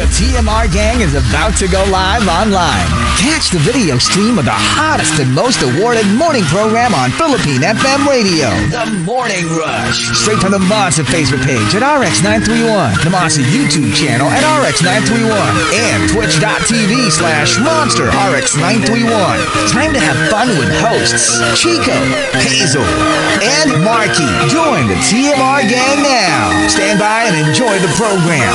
The TMR gang is about to go live online. Catch the video stream of the hottest and most awarded morning program on Philippine FM radio. The Morning Rush. Straight from the Monster Facebook page at RX931, the Monster YouTube channel at RX931, and twitch.tv/Monster RX931. Time to have fun with hosts Chico, Hazel, and Markki. Join the TMR gang now. Stand by and enjoy the program.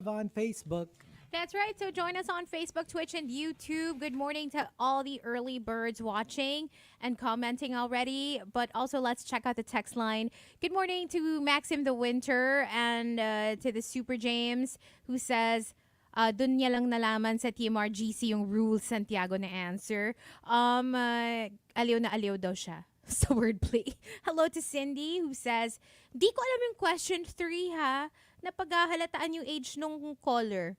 On Facebook. That's right. So join us on Facebook, Twitch, and YouTube. Good morning to all the early birds watching and commenting already. But also, let's check out the text line. Good morning to Maxim the Winter and to the Super James, who says, dun niya lang nalaman sa TMR GC yung rule Santiago na answer. Aliw na aliw daw siya. So wordplay. Hello to Cindy, who says, di ko alam yung question 3 ha. Napaghahalataan yung age nung caller.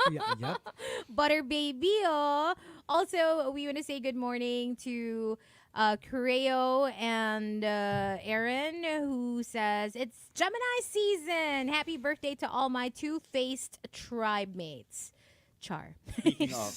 Yep. Butter baby, oh. Also, we want to say good morning to Correo and Aaron, who says, it's Gemini season. Happy birthday to all my two-faced tribe mates. Char. Speaking of.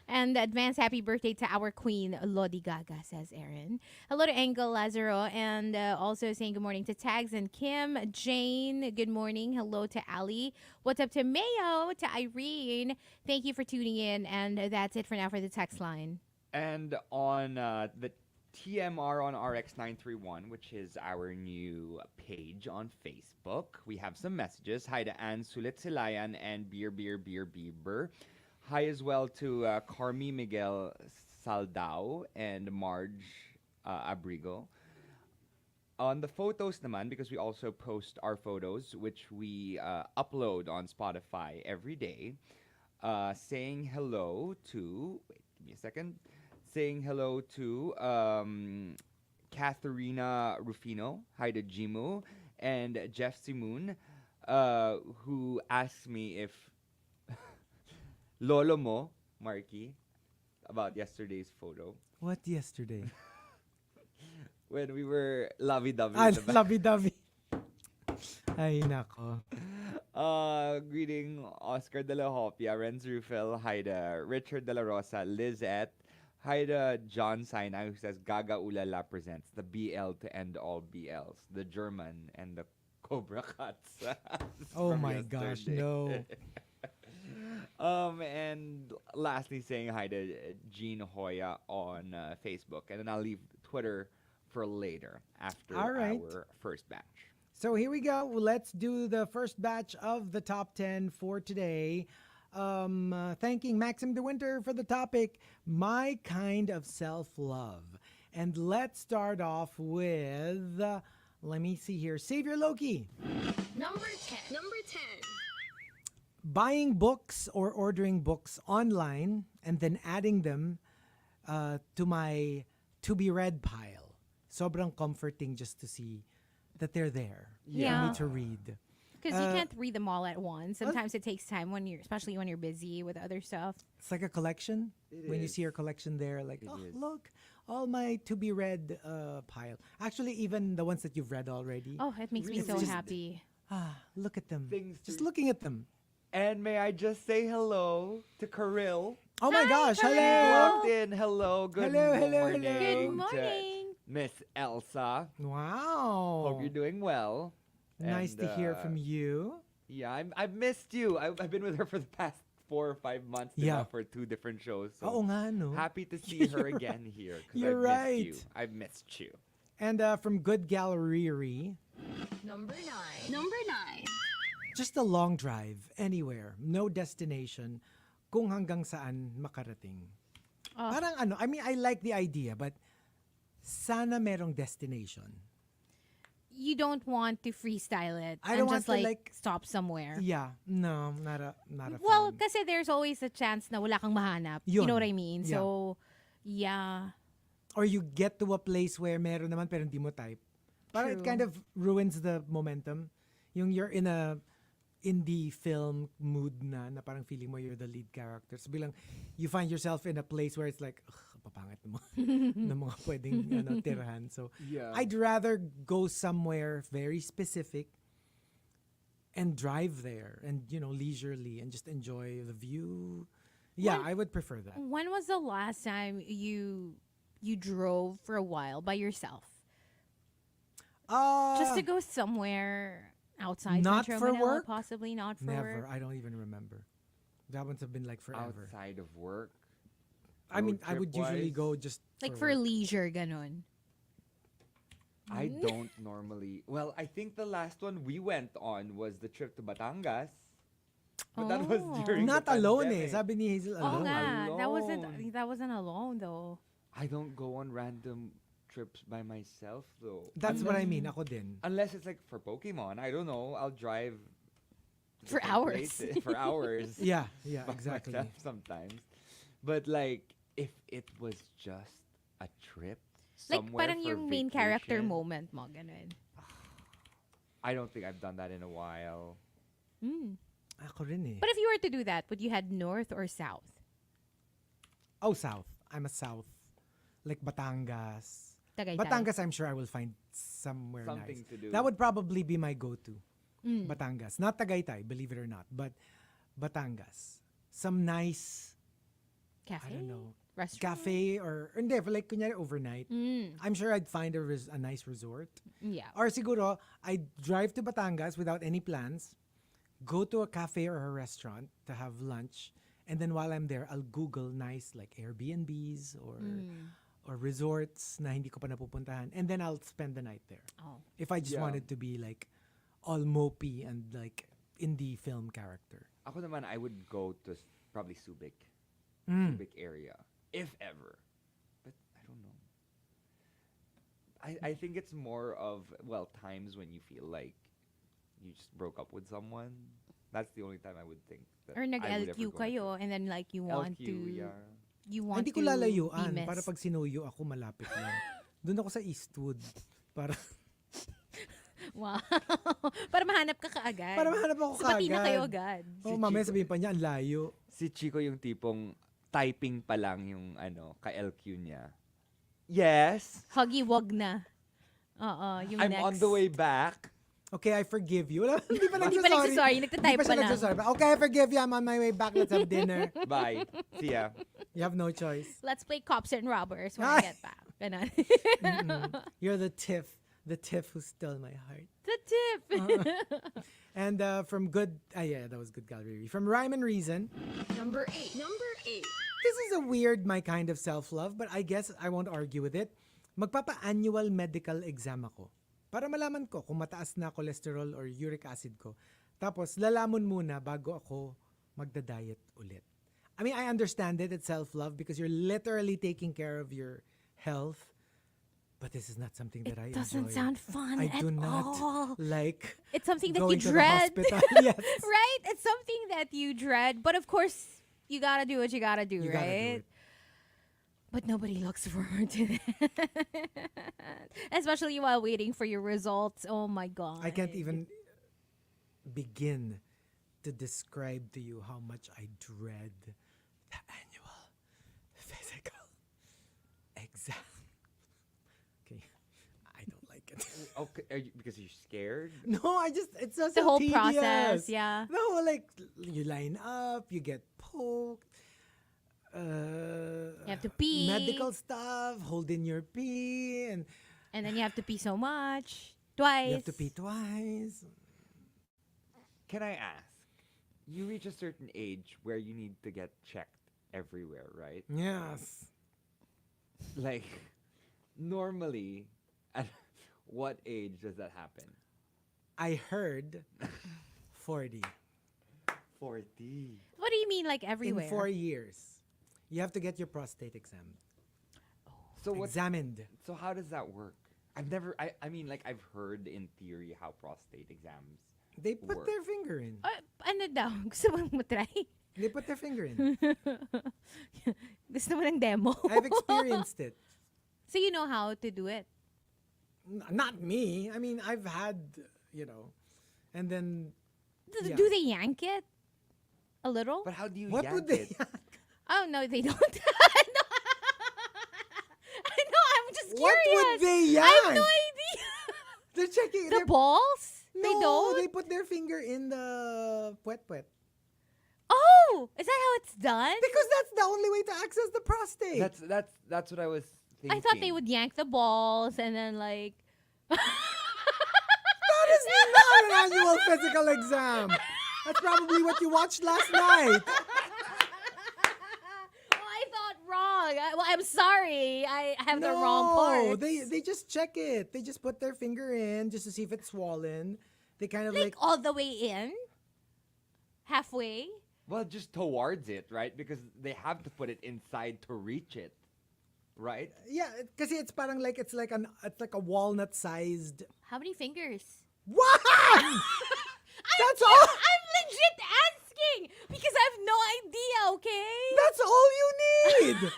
And advance happy birthday to our queen, Lodi Gaga, says Aaron. Hello to Engel Lazaro, and also saying good morning to Tags and Kim. Jane, good morning. Hello to Ali. What's up to Mayo, to Irene. Thank you for tuning in, and that's it for now for the text line. And on the TMR on RX931, which is our new page on Facebook, we have some messages. Hi to Ann Sulit Silayan and Beer Bieber. Hi as well to Carmi Miguel Saldao and Marge Abrigo. On the photos naman, because we also post our photos, which we upload on Spotify every day, saying hello to, wait, give me a second, saying hello to Katharina Rufino, hi to Jimu, and Jeff Simoon, who asked me if Lolo mo, Markki, about yesterday's photo. What yesterday? When we were lovey-dovey. Lovey-dovey. Ay, nako. Greeting Oscar De La Hopia, Renz Rufel, hi to Richard De La Rosa, Lizette, hi to John Sinai, who says Gaga Ulala presents the BL to end all BLs, the German and the Cobra Cats. Oh my gosh, no. And lastly, saying hi to Jean Hoya on Facebook. And then I'll leave Twitter for later after our first batch. So here we go. Let's do the first batch of the top 10 for today. Thanking Maxim de Winter for the topic, My Kind of Self-Love. And let's start off with, let me see here, Savior Loki. Number 10. Buying books or ordering books online and then adding them to my to-be-read pile. Sobrang comforting just to see that they're there for me to read. Because you can't read them all at once. Sometimes it takes time especially when you're busy with other stuff. It's like a collection. You see your collection there, like, look, all my to-be-read pile. Actually, even the ones that you've read already. Oh, it makes me so happy. Look at them. Just looking at them. And may I just say hello to Karil? Oh my gosh, Karil. hello. Walked in. Hello. Good Hello. morning. Good to morning. Miss Elsa. Wow. Hope you're doing well. Nice to hear from you. Yeah, I've missed you. I've been with her for the past 4 or 5 months now for 2 different shows. So Oo nga, no? happy to see her again here. 'Cause You're right. I've missed you. And from Good Gallery, Number 9. just a long drive anywhere, no destination, kung hanggang saan makarating. Parang I mean, I like the idea, but sana merong destination. You don't want to freestyle it I and don't just want to, like, stop somewhere. Yeah, no, not a Well, fan. kasi there's always a chance na wala kang mahanap. Yun. You know what I mean? Yeah. So, yeah. Or you get to a place where meron naman pero hindi mo type. Parang it True. kind of ruins the momentum. Yung you're in indie film mood na parang feeling mo you're the lead character. So bilang you find yourself in a place where it's like, papangit na mga pwedeng tirahan. So Yeah. I'd rather go somewhere very specific and drive there and, leisurely and just enjoy the view. Yeah, I would prefer that. When was the last time you drove for a while by yourself? Just to go somewhere outside Not Metro for Manila, work? possibly not for Never. work. I don't even remember. That ones have been like forever. Outside of work. I mean, road I would usually trip-wise, go just Like for work. leisure, ganon. I don't normally. Well, I think the last one we went on was the trip to Batangas. But that was Oh. during Not the alone pandemic. Sabi ni Hazel, Oh, alone. nga. That Alone. wasn't alone though. I don't go on random trips by myself though. That's what I mean. Ako din. Unless it's like for Pokemon, I don't know. I'll drive to For different hours. places for hours. Yeah, by exactly. myself sometimes. But like if it was just a trip Like somewhere parang for yung main character vacation, moment mo, ganon. I don't think I've done that in a while. Mm. Ako rin eh. But if you were to do that, would you head north or south? Oh, South. I'm a South. Like Batangas. Tagaytay. Batangas, I'm sure I will find somewhere Something nice. to do. That would probably be my go-to. Mm. Batangas. Not Tagaytay, believe it or not. But Batangas. Some nice, Cafe? I don't know, Restaurant? cafe or, hindi, for like, kunyari overnight. Mm. I'm sure I'd find a nice resort. Yeah. Or siguro, I'd drive to Batangas without any plans, go to a cafe or a restaurant to have lunch, and then while I'm there, I'll Google nice like Airbnbs or resorts na hindi ko pa napupuntahan, and then I'll spend the night there. Oh. If I just Yeah. wanted to be like all mopey and like indie film character. Ako naman, I would go to probably Subic. Mm. Subic area. If ever. But I don't know. I think it's more of, well, times when you feel like you just broke up with someone. That's the only time I would think that Or I would ever nag-LQ go on a kayo trip. and then like you want LQ, to yeah. you want Hindi ko to lalayuan. be Para missed. pag sinuyo ako, malapit lang. Doon ako sa Eastwood. Para Wow. Para mahanap ka kaagad. para mahanap ako So, pati na kaagad. kayo agad. Oh, Si mamaya Chico- sabihin pa niya, ang layo. Si Chico yung tipong typing pa lang yung ka-LQ niya. Yes, Huggy wag na. Oo, yung I'm next. on the way back. Okay, I forgive you. Wala, hindi pa Hindi pa nagsasorry, nagtatype Hindi pa pa siya lang. nagsasorry. Okay, I forgive you. I'm on my way back. Let's have dinner. Bye. See ya. You have no choice. Let's play cops and robbers when I Ay! get back. Ganon. You're the tiff who stole my heart. The tip. And from that was good gallery. From Rhyme and Reason, Number 8. Number 8. this is a weird my kind of self-love, but I guess I won't argue with it. Magpapa-annual medical exam ako. Para malaman ko kung mataas na cholesterol or uric acid ko. Tapos lalamon muna bago ako magda-diet ulit. I mean, I understand it. It's self-love because you're literally taking care of your health. But this is not something that I Doesn't enjoy. sound fun I at do not all. like It's something that you going to the dread. hospital. Yes. Right? It's something that you dread. But of course, you gotta do what you gotta do, You gotta do right? it. But nobody looks forward to that. Especially while waiting for your results. Oh my God. I can't even begin to describe to you how much I dread the annual physical exam. Okay, I don't like it. Okay, because you're scared? No, it's just The so whole tedious. process, yeah. No, like you line up, you get poked. You have to pee. Medical stuff, hold in your pee, and And then you have to pee so much. Twice. you have to pee twice. Can I ask? You reach a certain age where you need to get checked everywhere, right? Yes. Like, normally, at what age does that happen? I heard 40. 40. What do you mean, like everywhere? In 4 years, you have to get your prostate examined. So what? Examined. So how does that work? I've never. I mean, like I've heard in theory how prostate exams. They put Work. their finger in. Ano daw? Gusto mong matry? They put their finger in. Gusto mo ng demo? I've experienced it. So you know how to do it? Not me. I mean, I've had, and then Yeah. Do they yank it a little? But how do you What yank would they? it? Oh no, they don't. I know. I'm just What curious. would they I have yank? no idea. They're checking. The balls? no, They don't. they put their finger in the puwet. Oh, is that how it's done? Because that's the only way to access the prostate. That's what I was thinking. I thought they would yank the balls and then like. That is not an annual physical exam. That's probably what you watched last night. Oh, I thought wrong. I'm sorry. I have the wrong part. They just check it. They just put their finger in just to see if it's swollen. They kind of like all the way in, halfway. Well, just towards it, right? Because they have to put it inside to reach it, right? yeah, kasi it's parang like it's like a walnut sized. How many fingers? What? That's all. I'm legit asking because I have no idea. Okay. That's all you need.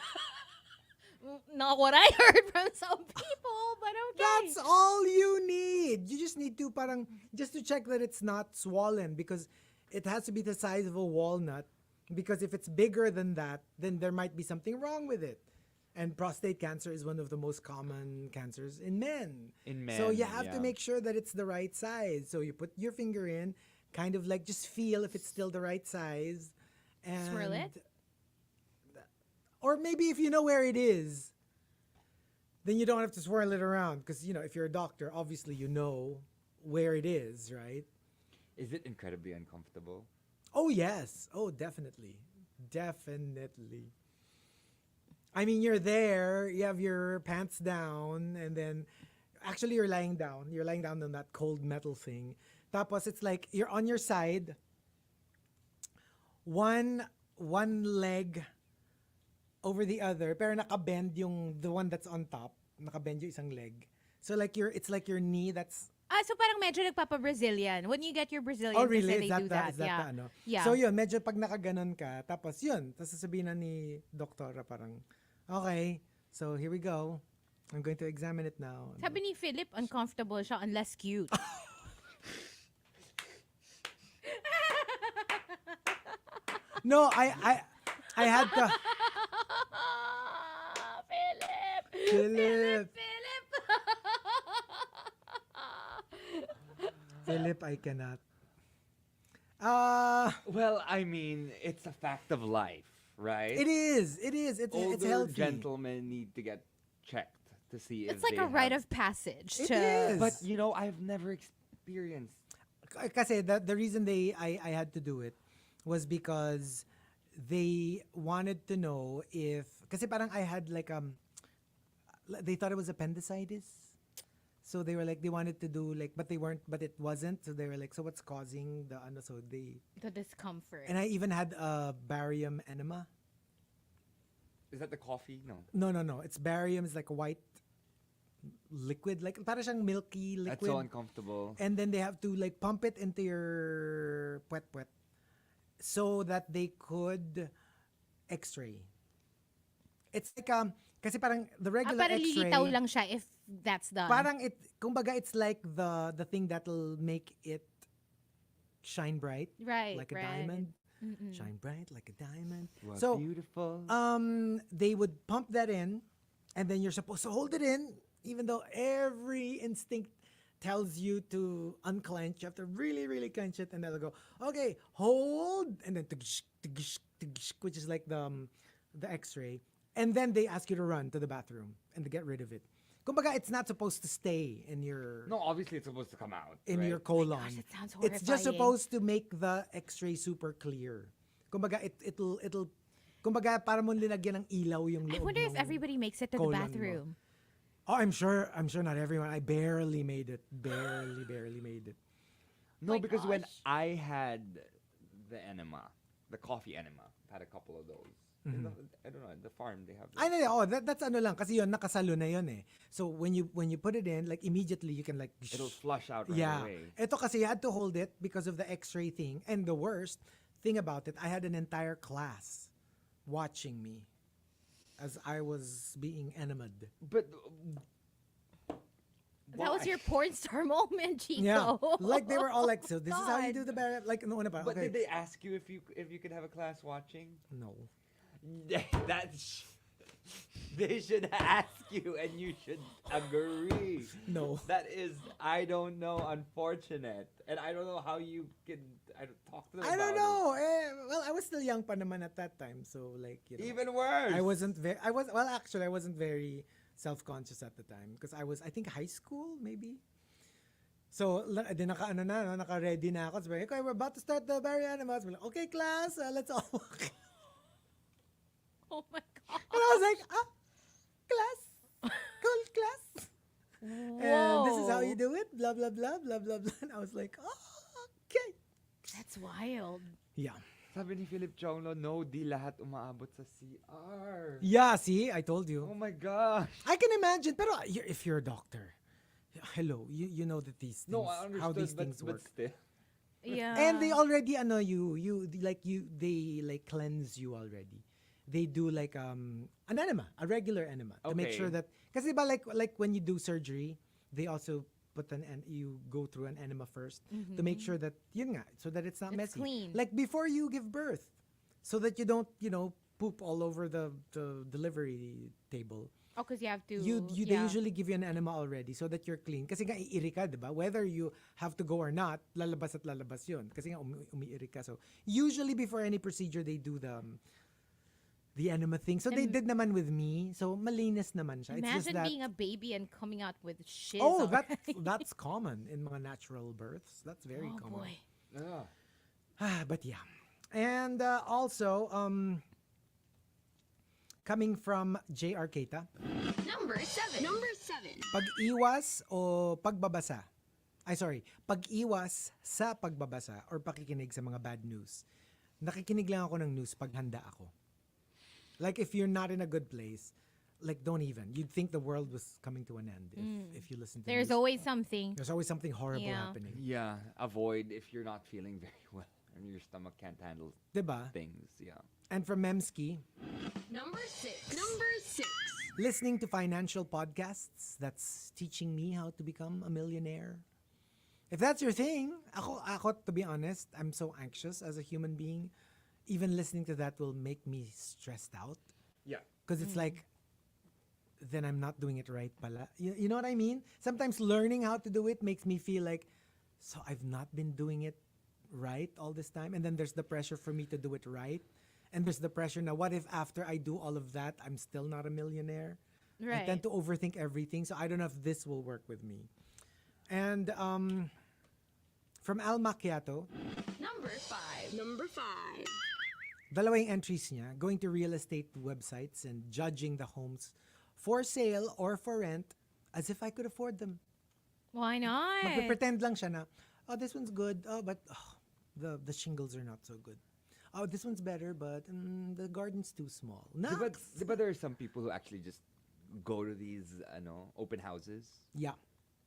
Not what I heard from some people, but okay. That's all you need. You just need to parang just to check that it's not swollen because it has to be the size of a walnut. Because if it's bigger than that, then there might be something wrong with it. And prostate cancer is one of the most common cancers in men. So you have to make sure that it's the right size. So you put your finger in, kind of like just feel if it's still the right size. And Swirl it? Or maybe if you know where it is, then you don't have to swirl it around. Because, if you're a doctor, obviously you know where it is, right? Is it incredibly uncomfortable? Oh, yes. Oh, definitely. Definitely. I mean, you're there, you have your pants down, and then actually you're lying down. You're lying down on that cold metal thing. Tapos it's like you're on your side. One leg over the other, pero nakabend the one that's on top. Nakabend yung isang leg. So like it's like your knee that's. So parang medyo nagpapa-Brazilian. When you get your Brazilian, Oh, really? they do that. Is that Yeah. the ano? Yeah. So yun, medyo pag nakaganon ka, tapos yun, tapos sasabihin na ni doktora parang, okay, so here we go. I'm going to examine it now. Sabi ni Philip, uncomfortable siya unless cute. No, I had to. Philip. Philip, I cannot. Well, I mean, it's a fact of life, right? It is. It's Older healthy. gentlemen need to get checked to see if It's like they a rite have- of passage. It to, is. But I've never experienced. Kasi the reason I had to do it was because they wanted to know if kasi parang I had like they thought it was appendicitis. So they were like they wanted to do like but it wasn't. So they were like, so what's causing the so they the discomfort. and I even had a barium enema. Is that the coffee? No. No. It's barium. It's like a white liquid, like para siyang milky liquid. That's so uncomfortable. And then they have to like pump it into your puwet so that they could X-ray. It's like kasi parang the regular parang X-ray. lilitaw lang siya if that's done. Parang kumbaga it's like the thing that'll make it shine bright, right, like a right. diamond. Mm-mm. Shine bright like a diamond. What So beautiful. they would pump that in, and then you're supposed to hold it in, even though every instinct tells you to unclench. You have to really, really clench it, and they'll go, okay, hold, and then which is like the X-ray, and then they ask you to run to the bathroom and to get rid of it. Kumbaga, it's not supposed to stay in your No, obviously it's supposed to come out. in right? your colon. Gosh, it sounds It's just horrifying. supposed to make the X-ray super clear. Kumbaga, it'll kumbaga para mo linagyan ng ilaw yung I loob wonder if ng- everybody makes it to the colon mo. bathroom. Oh, I'm sure not everyone. I barely made it. Barely made it. No, My because when gosh. I had the enema, the coffee enema, I've had a couple of those. In the, I don't know, at the farm they have. Ay, no, that's ano lang kasi yun nakasalo na yun eh. So when you put it in, like immediately you can like It'll flush out right yeah. away. Ito kasi you had to hold it because of the X-ray thing. And the worst thing about it, I had an entire class watching me as I was being enemaed. But That was your porn star moment, Chico. Yeah, like they were all like, so this is how you God. do the bariatric. Like no, but But okay, did they ask you if you could have a class watching? no. That's they should ask you and you should agree. No. That is, I don't know, unfortunate, and I don't know how you can. I don't talk to them. I don't about know. Well, I was still young pa naman at that time, so like it. Even worse. I wasn't very. Actually, I wasn't very self-conscious at the time because I think high school maybe. So, di naka-ready na ako. Sabi, okay, we're about to start the Barry Animals. We're like, okay, class, let's all walk. Oh my God. And I was like, class, cool class. And this is how you do it, blah, blah, blah, blah, blah, blah. And I was like, okay. That's wild. Yeah. Sabi ni Philip Chonglo, no, di lahat umaabot sa CR. Yeah, see, I told you. Oh my gosh. I can imagine, pero if you're a doctor, hello, you know that these things, No, I understood, how these but, things but work. still. Yeah. And they already they like cleanse you already. They do like an enema, a regular enema, to make Okay. sure that because like when you do surgery, they also put you go through an enema first to make sure that yun nga, so that it's not It's messy. clean. Like before you give birth, so that you don't poop all over the delivery table. Oh, because you have to. They usually give you an enema already so that you're clean. Kasi nga iiri ka, di ba? Whether you have to go or not, lalabas at lalabas yun. Kasi nga umiiri ka. So usually before any procedure, they do the enema thing. So they did naman with me. So malinis naman siya. It's just Imagine that, being a baby and coming out with shiz. oh, already. that's common in mga natural births. That's very Oh common. boy. But yeah. And also, coming from J.R. Keita, Number 7. Number 7. pag-iwas o pagbabasa? Pag-iwas sa pagbabasa or pakikinig sa mga bad news. Nakikinig lang ako ng news pag handa ako. Like if you're not in a good place, like don't even. You'd think the world was coming to an end if you listen to There's news. always something. There's always something horrible Yeah. happening. Yeah, avoid if you're not feeling very well and your stomach can't handle Diba? things. Yeah. And from Memski, Number 6. Number 6. listening to financial podcasts, that's teaching me how to become a millionaire. If that's your thing, ako to be honest, I'm so anxious as a human being. Even listening to that will make me stressed out. Yeah. Because it's like, then I'm not doing it right pala. You know what I mean? Sometimes learning how to do it makes me feel like, so I've not been doing it right all this time. And then there's the pressure for me to do it right. And there's the pressure now, what if after I do all of that, I'm still not a millionaire? I Right. tend to overthink everything. So I don't know if this will work with me. And from Al Macchiato, Number 5. Number 5. dalawa yung entries niya, going to real estate websites and judging the homes for sale or for rent as if I could afford them. Why not? Magpe-pretend lang siya na, oh, this one's good, but the shingles are not so good. Oh, this one's better, but the garden's too small. But there are some people who actually just go to these open houses Yeah.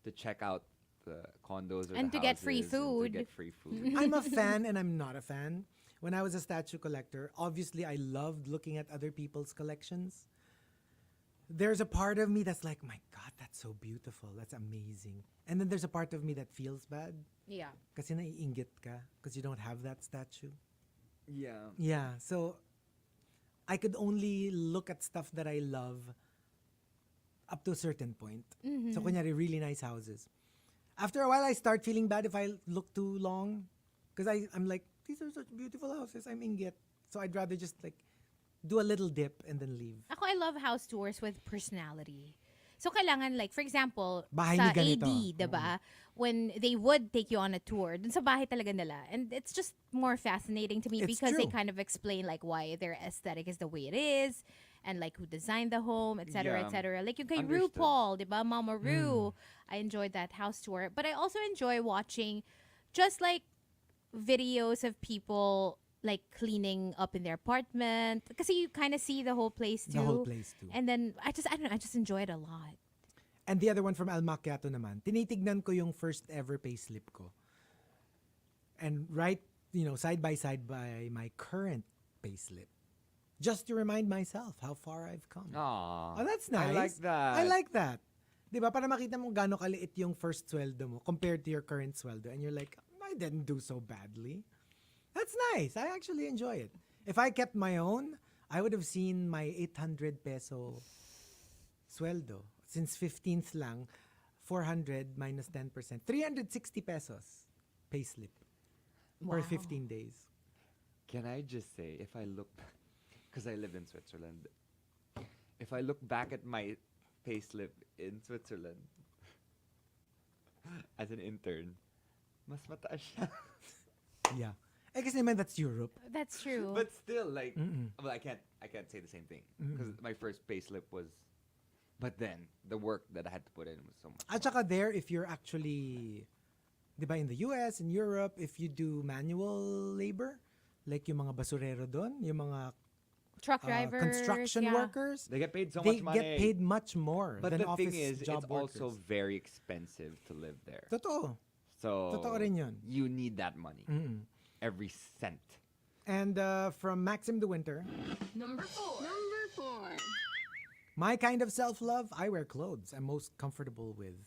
to check out the condos or And the to get free houses and food. to get free food. I'm a fan and I'm not a fan. When I was a statue collector, obviously I loved looking at other people's collections. There's a part of me that's like, my God, that's so beautiful. That's amazing. And then there's a part of me that feels bad Yeah. kasi naiinggit ka because you don't have that statue. Yeah. Yeah, so I could only look at stuff that I love up to a certain point. So kunyari, really nice houses. After a while, I start feeling bad if I look too long because I'm like, these are such beautiful houses. I'm inggit. So I'd rather just like do a little dip and then leave. Ako, I love house tours with personality. So, kailangan like, for example, Bahay sa ni ganito. AD, diba? When they would take you on a tour, dun sa bahay talaga nila. And it's just more fascinating to me It's because they true. kind of explain like why their aesthetic is the way it is and like who designed the home, etc., Yeah. etc. Like yung kay Understood. RuPaul, diba? Mama Ru. I enjoyed that house tour. But I also enjoy watching just like videos of people like cleaning up in their apartment because you kind of see the whole place too. The whole place too. And then I don't know, I just enjoy it a lot. And the other one from Al Macchiato naman, tinitignan ko yung first ever payslip ko. And side by my current payslip. Just to remind myself how far I've come. Aw. Oh, that's nice. I like that. I like that. Di ba? Para makita mo gaano kaliit yung first sweldo mo compared to your current sweldo. And you're like, I didn't do so badly. That's nice. I actually enjoy it. If I kept my own, I would have seen my 800 peso sweldo. Since 15th lang, 400 minus 10%. 360 pesos payslip for 15 days. Can I just say, if I look, because I live in Switzerland, if I look back at my payslip in Switzerland as an intern, mas mataas siya. Yeah. I guess naman that's Europe. That's true. But still, like, well, I can't say the same thing because my first payslip was, but then the work that I had to put in was so much. At saka there, if you're actually, di ba, in the US, in Europe, if you do manual labor, like yung mga basurero doon, yung mga Truck drivers, construction yeah. workers, They get paid so they much money. get paid much more But than the office thing is, job it's workers. also very expensive to live there. Totoo. So Totoo rin yun. you need that money. Every cent. And from Maxim the Winter, Number 4. Number 4. my kind of self-love, I wear clothes I'm most comfortable with.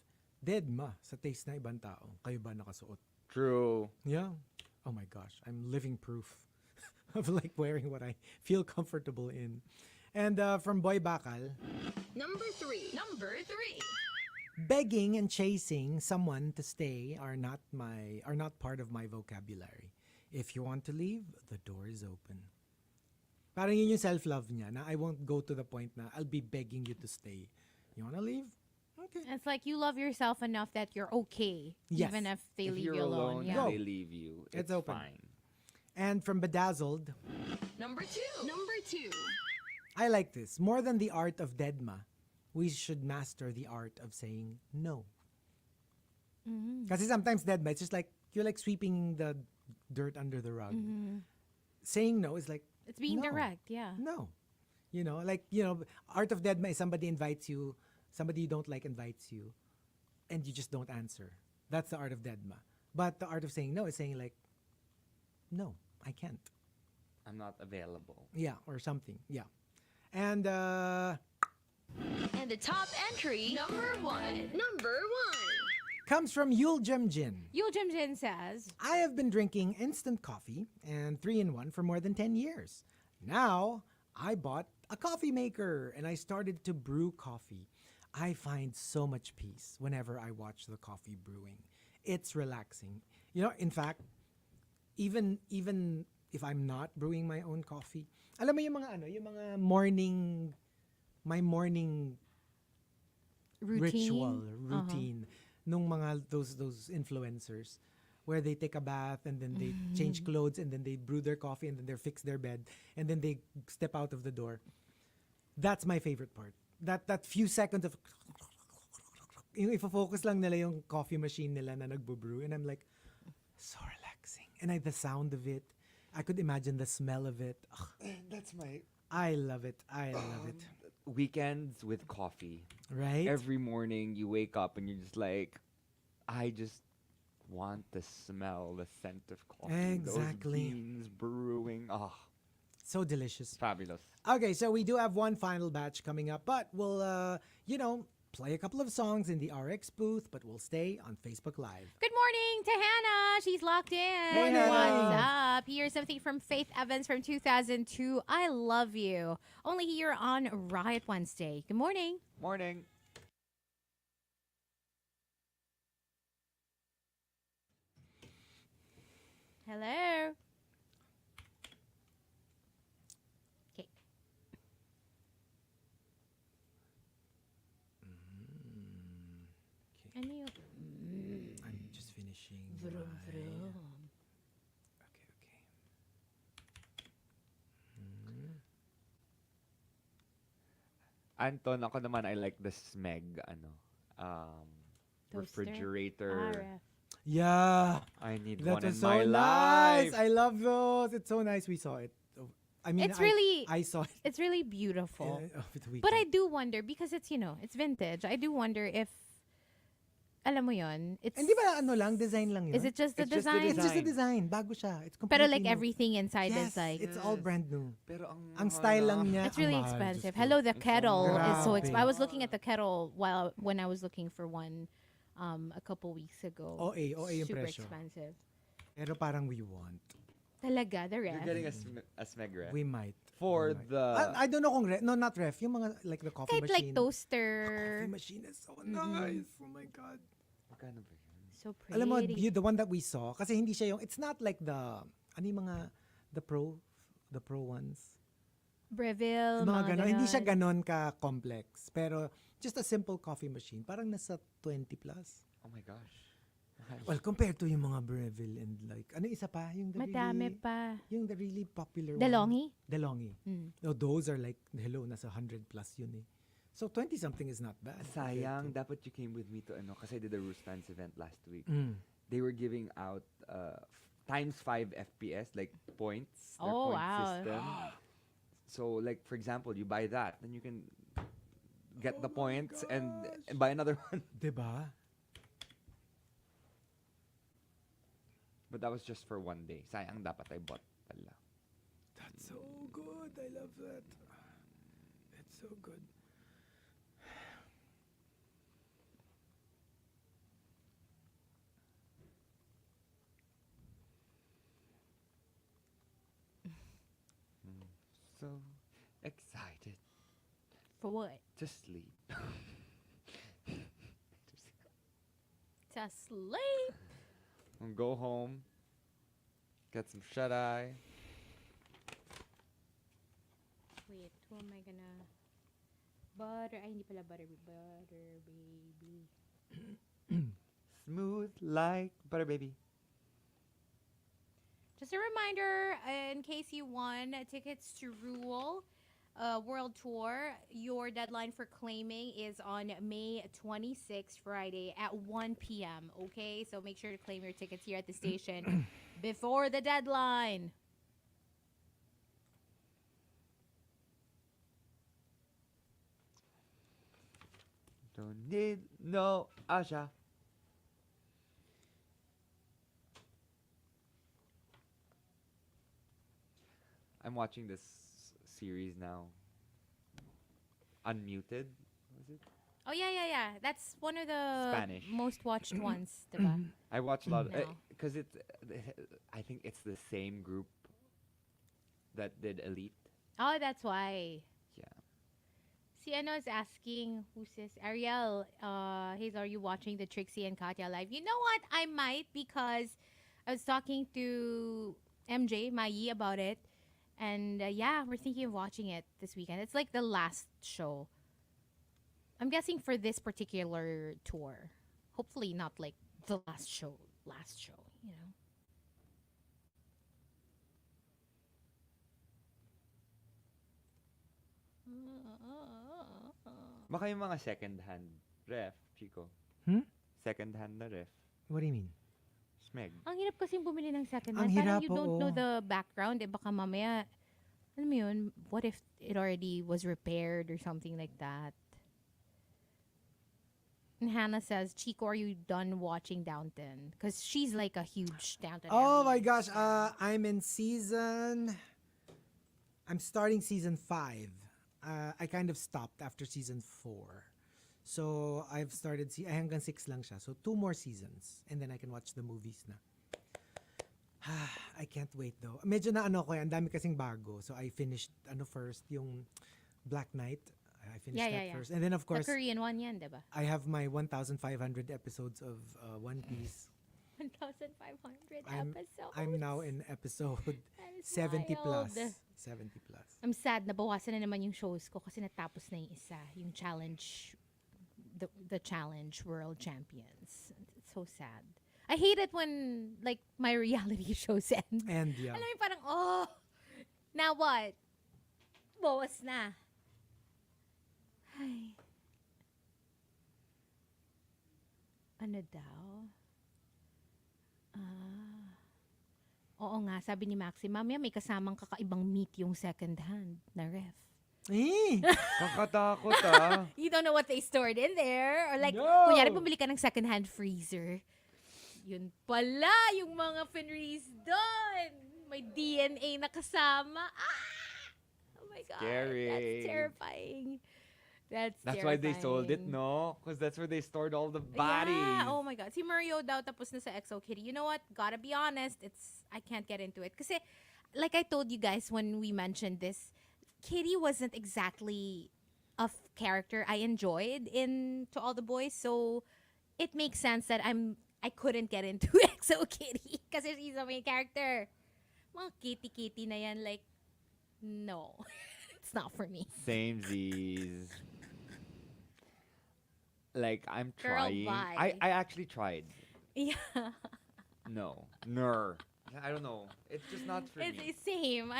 Dead ma sa taste na ibang tao. Kayo ba nakasuot? True. Yeah. Oh my gosh, I'm living proof of like wearing what I feel comfortable in. And from Boy Bakal, Number 3. Number 3. begging and chasing someone to stay are not part of my vocabulary. If you want to leave, the door is open. Parang yun yung self-love niya na I won't go to the point na I'll be begging you to stay. You wanna leave? Okay. It's like you love yourself enough that you're okay, Yes. even if they If leave you're you alone. alone Yeah. and they leave you, It's it's open. fine. And from Bedazzled, Number 2. Number 2. I like this. More than the art of Deadma, we should master the art of saying no. Kasi sometimes Deadma, it's just like, you're like sweeping the dirt under the rug. Saying no is like, It's being no. direct, yeah. No. You know, like, art of Deadma is somebody invites you, somebody you don't like invites you, and you just don't answer. That's the art of Deadma. But the art of saying no is saying like, no, I can't. I'm not available. Yeah, or something. Yeah. And And the top entry. Number 1. Number 1. comes from Yul Jim Jin. Yul Jim Jin says, I have been drinking instant coffee and 3-in-1 for more than 10 years. Now, I bought a coffee maker and I started to brew coffee. I find so much peace whenever I watch the coffee brewing. It's relaxing. In fact, even if I'm not brewing my own coffee, alam mo yung mga morning ritual, routine nung mga those influencers where they take a bath and then they change clothes and then they brew their coffee and then they fix their bed and then they step out of the door. That's my favorite part. That few seconds of yung ifo-focus lang nila yung coffee machine nila na nagbo-brew and I'm like, so relaxing. And the sound of it, I could imagine the smell of it. Ugh, That's my I love it. I love it. weekends with coffee. Right? Every morning you wake up and you're just like, I just want the smell, the scent of coffee. Exactly. Those beans brewing. Oh, So delicious. fabulous. Okay, so we do have one final batch coming up, but we'll, play a couple of songs in the RX booth, but we'll stay on Facebook Live. good morning to Hannah. She's locked in. Morning, Hannah. What's up? Here's something from Faith Evans from 2002. I love you. Only here on Riot Wednesday. Good morning. Morning. Hello. Okay. Ano yung... I'm just finishing. Vroom, my- vroom. Okay. Anton, ako naman, I like the Smeg, Toaster? refrigerator. RF. Yeah. I need That one in was so my nice. life. I love those. It's so nice we saw it. I mean, It's really- I saw it. It's really beautiful. Over the But I weekend. do wonder, because it's, it's vintage, I do wonder if alam mo yon, it's Hindi ba ano lang, design lang yun? is it just the It's just the design? It's just a design. Bago siya. It's Pero completely like new. everything inside Yes, is like it's all Yes. brand new. Pero Ang style lang niya, it's really ang mahal, expensive. Diyos ko. Hello, the It's so kettle is so grabe. expensive. I was looking at the kettle when I was looking for one a couple weeks ago. OA yung Super presyo. expensive. Pero parang we want. Talaga, the You're ref. getting a smeg ref. We might. For We might. the... I don't know kung no, not ref. Yung mga like the coffee Kahit machine. like toaster. Coffee machine is so nice. Oh my God. Magkano ba yun? So pretty. Alam mo, the one that we saw, kasi hindi siya yung, it's not like ano yung mga, the pro ones. Breville, Mga ganon. Hindi siya ganon. ganon ka-complex. Pero just a simple coffee machine, parang nasa 20 plus. Oh my gosh. Well, compared to yung mga Breville and like, ano isa pa? Yung the Madami really, pa. yung the really popular DeLonghi? one. DeLonghi. No, those are like, hello, nasa 100 plus yun eh. So 20-something is not bad. Sayang, dapat you came with me to kasi I did the Roost Fans event last week. Mm. They were giving out times 5 FPS, like points. Their Oh, point wow. system. So, like, for example, you buy that, then you can get the points and buy another one. Diba? But that was just for one day. Sayang, dapat I bought pala. That's so good. I love that. It's so good. So excited For what? to sleep. To sleep. And go home, get some shut-eye. Wait, who am I gonna... Butter, ay hindi pala butter baby. Smooth like butter, baby. Just a reminder, in case you won tickets to Rule World Tour, your deadline for claiming is on May 26th, Friday at 1 p.m. Okay, so make sure to claim your tickets here at the station before the deadline. Don't need no Asha. I'm watching this series now. Unmuted, was it? Oh yeah. That's one of the Spanish. most watched ones, diba? I watch a lot No. because it's. I think it's the same group that did Elite. Oh, that's why. Yeah. Si ano is asking, who's this? Ariel, Hazel, are you watching the Trixie and Katya live? You know what? I might, because I was talking to MJ, Mai, about it. And yeah, we're thinking of watching it this weekend. It's like the last show. I'm guessing for this particular tour. Hopefully not like the last show, you know? Baka yung mga second-hand ref, Chico. Hmm? Second-hand na ref. What do you mean? Smeg. Ang hirap kasing bumili ng second Ang hand. Parang hirap, you don't know oo. the background. Eh, baka mamaya, alam mo yun, what if it already was repaired or something like that? And Hannah says, Chico, are you done watching Downton? Because she's like a huge Downton. Oh my advocate. gosh, I'm starting season 5. I kind of stopped after season 4. So I've started, hanggang 6 lang siya. So 2 more seasons. And then I can watch the movies na. I can't wait though. Medyo na ko ang dami kasing bago. So I finished, first, yung Black Knight. I finished that first. And then of The course, Korean one yan, diba? I have my 1,500 episodes of One Piece. 1,500 I'm- episodes. I'm now in episode That is 70 plus. wild. 70 plus. I'm sad, nabawasan na naman yung shows ko kasi natapos na yung isa, yung challenge, the challenge world champions. It's so sad. I hate it when like my reality shows end. And yeah. Alam mo yung parang, oh, now what? Bawas na. Ay. Ano daw? Oo nga, sabi ni Maxi, mamaya may kasamang kakaibang meat yung second hand na ref. Eh. Kakatakot ah. You don't know what they stored in there. Or like, No. kunyari bumili ka ng second-hand freezer. Yun pala yung mga finreeze doon. May DNA na kasama. Oh my God. Scary. That's terrifying. That's why they sold it, no? Because that's where they stored all the bodies. Yeah. Oh my God. Si Mario daw tapos na sa XO Kitty. You know what? Gotta be honest. I can't get into it. Kasi, like I told you guys when we mentioned this, Kitty wasn't exactly a character I enjoyed in To All the Boys. So, it makes sense that I couldn't get into XO Kitty kasi she's the main character. Mga kitty-kitty na yan, like, no. It's not for me. Same Z's. Like, I'm Girl, trying. bye. I actually tried. Yeah. No. I don't know. It's just not for It's me. the same.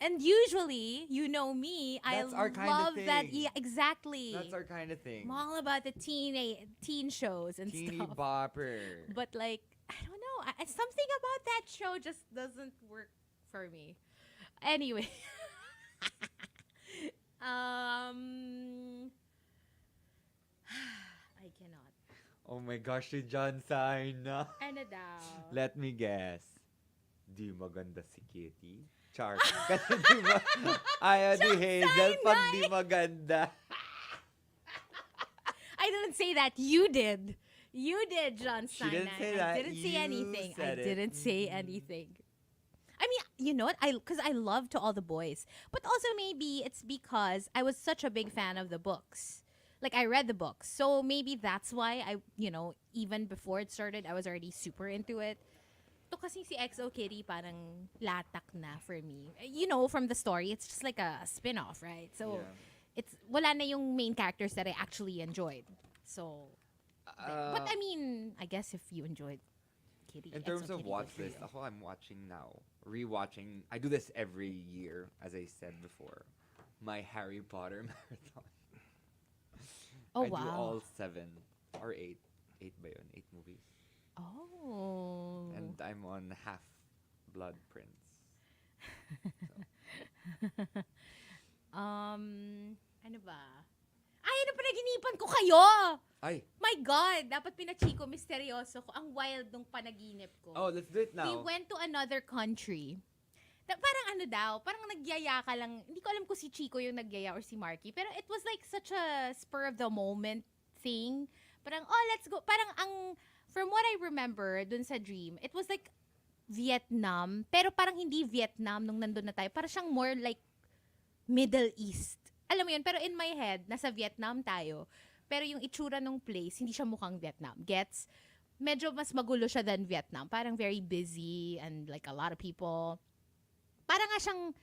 And usually, you know me, That's I our kind of love that. thing. Yeah, exactly. That's our kind of thing. I'm all about the teen shows and Teeny stuff. bopper. But like, I don't know. Something about that show just doesn't work for me. Anyway. I cannot. Oh my gosh, si John Cena. Ano daw? Let me guess. Di maganda si Kitty? Char. Kasi di ba, ayaw ni Hazel pag di maganda. I didn't say that. You did. You did, John She Stein. didn't say that. I didn't say You anything. I said it. didn't say anything. I mean, you know what? Because I love To All the Boys. But also maybe it's because I was such a big fan of the books. Like, I read the books. So maybe that's why even before it started, I was already super into it. To kasi si XO Kitty parang latak na for me. You know, from the story, it's just like a spin-off, right? So, it's wala na yung main characters that I actually enjoyed. So, but I mean, I guess if you enjoyed Kitty, In terms XO of Kitty, watch good for list, you. ako I'm watching now. Rewatching. I do this every year, as I said before. My Harry Potter marathon. Oh, I do wow. all 7 or 8. 8 ba yun? 8 movies. Oh. And I'm on Half-Blood Prince. Ano ba? Ay, ano panaginipan ko kayo? Ay! My God, dapat pinachiko, misteryoso ko. Ang wild nung panaginip ko. Oh, let's do it We now. went to another country. Parang ano daw, parang nagyaya ka lang. Hindi ko alam kung si Chico yung nagyaya or si Markki. Pero it was like such a spur of the moment thing. Parang, oh, let's go. Parang from what I remember dun sa dream, it was like Vietnam. Pero parang hindi Vietnam nung nandun na tayo. Parang siyang more like Middle East. Alam mo yun, pero in my head, nasa Vietnam tayo. Pero yung itsura ng place, hindi siya mukhang Vietnam. Gets? Medyo mas magulo siya than Vietnam. Parang very busy and like a lot of people. Parang nga siyang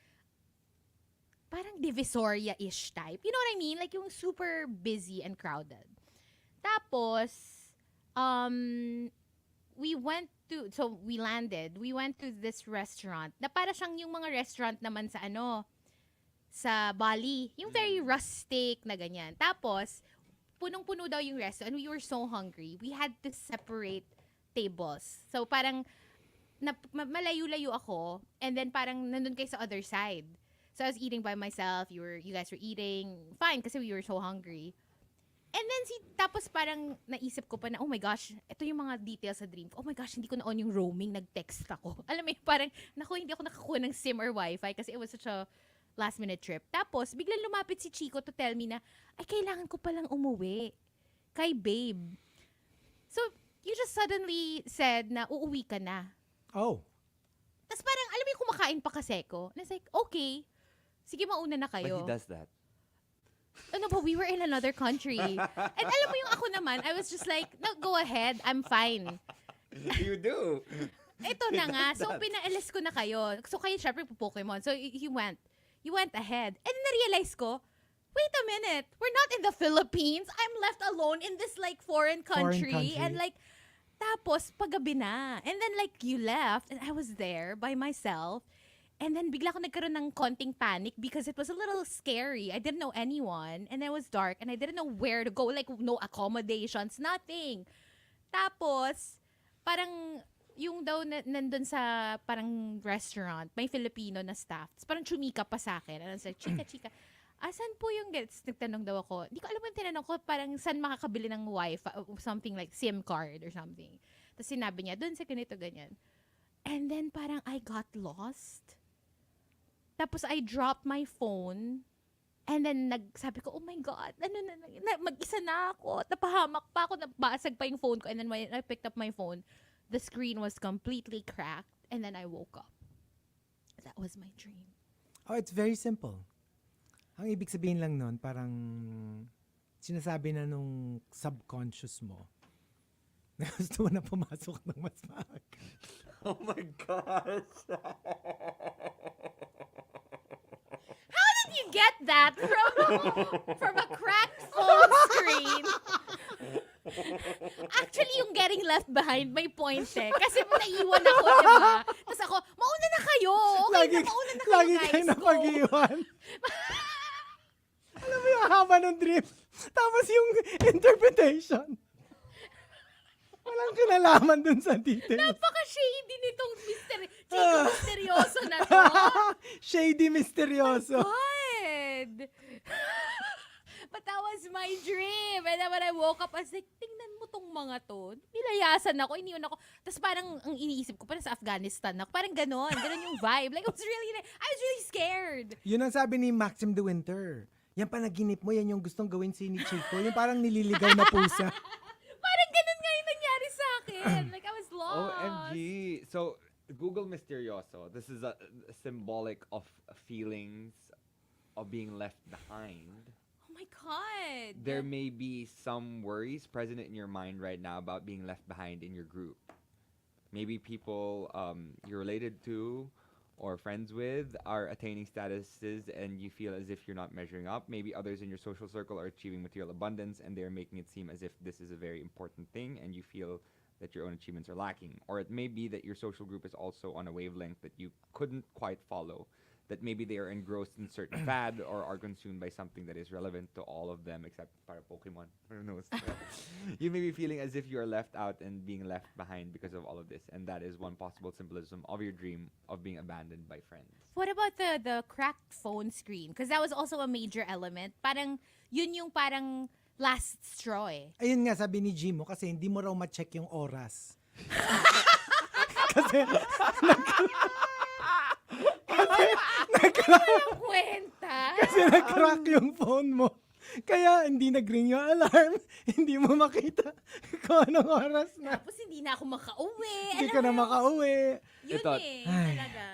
parang Divisoria-ish type. You know what I mean? Like yung super busy and crowded. Tapos, we landed. We went to this restaurant na para siyang yung mga restaurant naman sa Bali. Yung very rustic na ganyan. Tapos, punong-puno daw yung restaurant. And we were so hungry. We had to separate tables. So, parang malayo-layo ako. And then, parang nandun kayo sa other side. So, I was eating by myself. You guys were eating fine kasi we were so hungry. And then, tapos parang naisip ko pa na, oh my gosh, ito yung mga details sa dream ko. Oh my gosh, hindi ko na on yung roaming. Nag-text ako. Alam mo yun, parang, hindi ako nakakuha ng SIM or Wi-Fi kasi it was such a last-minute trip. Tapos, biglang lumapit si Chico to tell me na, ay, kailangan ko palang umuwi kay babe. So, you just suddenly said na uuwi ka na. Oh. Tapos parang, alam mo yung kumakain pa kasi ko. And it's like, okay, sige mauna na But kayo. he does that. Ano ba, we were in another country. And alam mo yung ako naman, I was just like, no, go ahead, I'm fine. You do. Ito na nga. So, pinaalis ko na kayo. So, kayo, syempre, po-Pokemon. So, you went ahead. And na-realize ko, wait a minute, we're not in the Philippines. I'm left alone in this, like, foreign country. And, like, tapos, paggabi na. And then, like, you left. And I was there by myself. And then, bigla ko nagkaroon ng konting panic because it was a little scary. I didn't know anyone. And it was dark. And I didn't know where to go. Like, no accommodations. Nothing. Tapos, parang, yung daw nandun sa parang restaurant, may Filipino na staff. Tapos parang chumika pa sa akin. And I was like, chika. asan po yung gets? Nagtanong daw ako. Hindi ko alam yung tinanong ko, parang saan makakabili ng Wi-Fi, something like SIM card or something. Tapos sinabi niya, doon sa ganito, ganyan. And then parang I got lost. Tapos I dropped my phone. And then sabi ko, oh my God, mag-isa na ako. Napahamak pa ako, nabasag pa yung phone ko. And then when I picked up my phone, the screen was completely cracked. And then I woke up. That was my dream. Oh, it's very simple. Ang ibig sabihin lang nun, parang sinasabi na nung subconscious mo na gusto mo na pumasok ng mas maaga. Oh my gosh. How did you get that from a cracked phone screen? Actually, yung getting left behind, may point eh. Kasi naiwan ako, diba? Tapos ako, mauna na kayo. Okay, mauna na kayo, lagi guys. kayo napag-iwan. Alam mo yung haba ng dream. Tapos yung interpretation. Walang kinalaman dun sa details. Napaka-shady nitong Chico misteryoso na to. Shady misteryoso. God! But that was my dream. And then when I woke up, I was like, tingnan mo tong mga to. Nilayasan ako, iniwan ako. Tapos parang ang iniisip ko, parang sa Afghanistan ako. Parang ganon yung vibe. Like, I was really scared. Yun ang sabi ni Maxim de Winter. Yan panaginip mo, yan yung gustong gawin si ni Chico. Yung parang nililigaw na pusa. Parang ganun nga yung nangyari sa akin. Like, I was lost. OMG. So, Google Misterioso. This is a symbolic of feelings of being left behind. Oh my God. There may be some worries present in your mind right now about being left behind in your group. Maybe people you're related to or friends with are attaining statuses and you feel as if you're not measuring up. Maybe others in your social circle are achieving material abundance and they're making it seem as if this is a very important thing and you feel that your own achievements are lacking. Or it may be that your social group is also on a wavelength that you couldn't quite follow. That maybe they are engrossed in certain fad or are consumed by something that is relevant to all of them except para Pokemon. Who knows? You may be feeling as if you are left out and being left behind because of all of this. And that is one possible symbolism of your dream of being abandoned by friends. What about the cracked phone screen? Because that was also a major element. Parang, yun yung parang last straw eh. Ayun nga, sabi ni Jimo, kasi hindi mo raw ma-check yung oras. kasi, Walang kwenta. kasi nag-crack yung phone mo. Kaya hindi nag-ring yung alarm. Hindi mo makita kung anong oras na. Tapos hindi na ako makauwi. Hindi ka na makauwi. Yun Ito. eh, Ay. talaga.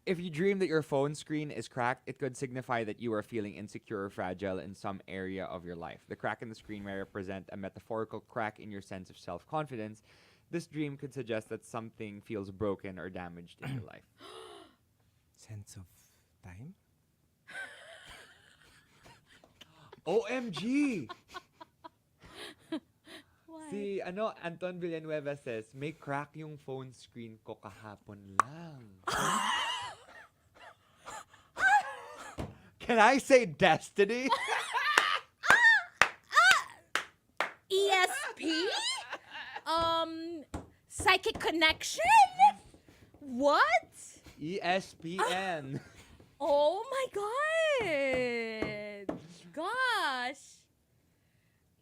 If you dream that your phone screen is cracked, it could signify that you are feeling insecure or fragile in some area of your life. The crack in the screen may represent a metaphorical crack in your sense of self-confidence. This dream could suggest that something feels broken or damaged in your life. Sense of time? OMG! What? Si Anton Villanueva says, may crack yung phone screen ko kahapon lang. Can I say destiny? ESP? Psychic connection? What? ESPN. Oh my God! Gosh!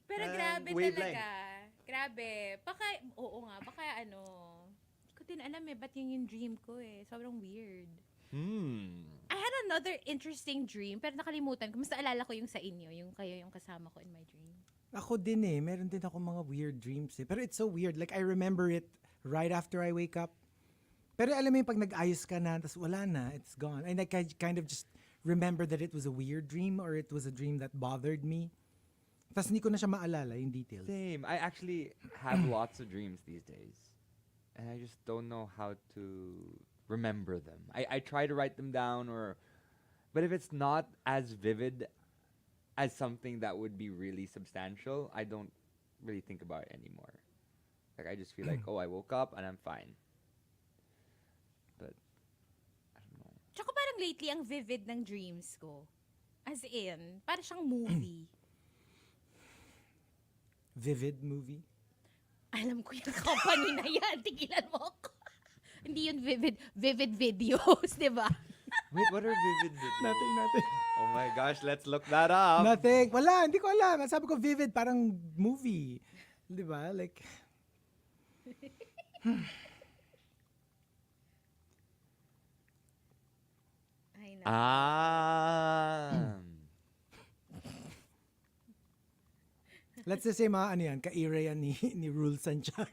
Pero grabe wavelength. talaga. Grabe. Oo nga, baka hindi ko din alam ba't yung dream ko eh. Sobrang weird. I had another interesting dream, pero nakalimutan ko. Mas naalala ko yung sa inyo, yung kayo yung kasama ko in my dream. Ako din eh. Meron din ako mga weird dreams eh. Pero it's so weird. Like, I remember it right after I wake up. Pero alam mo yung pag nag-ayos ka na, tapos wala na, it's gone. And I kind of just remember that it was a weird dream or it was a dream that bothered me. Tapos hindi ko na siya maalala yung details. Same. I actually have lots of dreams these days. And I just don't know how to remember them. I try to write them down but if it's not as vivid as something that would be really substantial, I don't really think about it anymore. Like I just feel like, I woke up and I'm fine. But I don't know. Tsaka parang lately, ang vivid ng dreams ko. As in, parang siyang movie. Vivid movie? Alam ko yung company na yan. Tigilan mo ako. Hindi yun vivid videos, di ba? Wait, what are vivid videos? Nothing. Oh my gosh, let's look that up. Nothing. Wala, hindi ko alam. Sabi ko vivid, parang movie. Di ba? Like, Ay, na. let's just say mga ano yan, ka-era yan ni Rule Santiago.